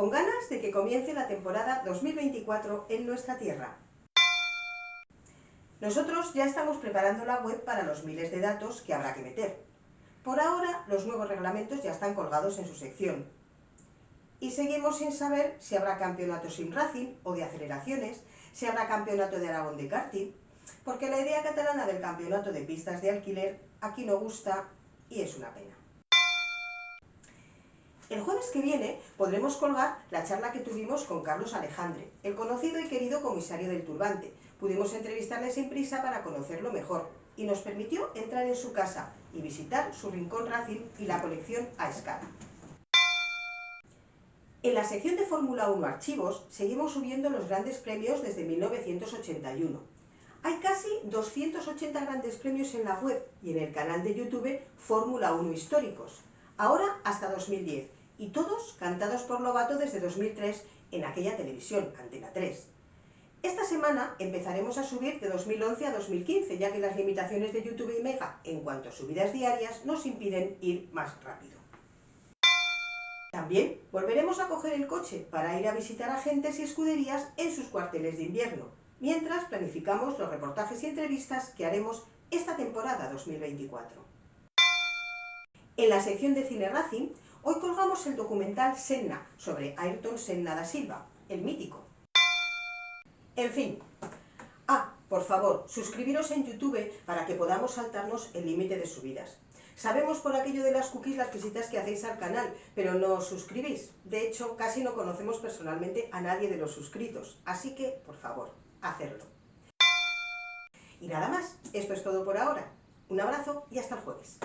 con ganas de que comience la temporada 2024 en nuestra tierra. Nosotros ya estamos preparando la web para los miles de datos que habrá que meter. Por ahora, los nuevos reglamentos ya están colgados en su sección. Y seguimos sin saber si habrá campeonato sim racing o de aceleraciones, si habrá campeonato de Aragón de karting, porque la idea catalana del campeonato de pistas de alquiler aquí no gusta y es una pena. El jueves que viene podremos colgar la charla que tuvimos con Carlos Alejandre, el conocido y querido comisario del Turbante. Pudimos entrevistarle sin prisa para conocerlo mejor y nos permitió entrar en su casa y visitar su rincón Racing y la colección a escala. En la sección de Fórmula 1 Archivos seguimos subiendo los grandes premios desde 1981. Hay casi 280 grandes premios en la web y en el canal de YouTube Fórmula 1 Históricos, ahora hasta 2010, y todos cantados por Lobato desde 2003 en aquella televisión, Antena 3. Esta semana empezaremos a subir de 2011 a 2015, ya que las limitaciones de YouTube y Mega en cuanto a subidas diarias nos impiden ir más rápido. También volveremos a coger el coche para ir a visitar agentes y escuderías en sus cuarteles de invierno, mientras planificamos los reportajes y entrevistas que haremos esta temporada 2024. En la sección de Cine Racing, hoy colgamos el documental Senna sobre Ayrton Senna da Silva, el mítico. En fin. Por favor, suscribiros en YouTube para que podamos saltarnos el límite de subidas. Sabemos por aquello de las cookies las visitas que hacéis al canal, pero no os suscribís. De hecho, casi no conocemos personalmente a nadie de los suscritos, así que, por favor, hacedlo. Y nada más, esto es todo por ahora. Un abrazo y hasta el jueves.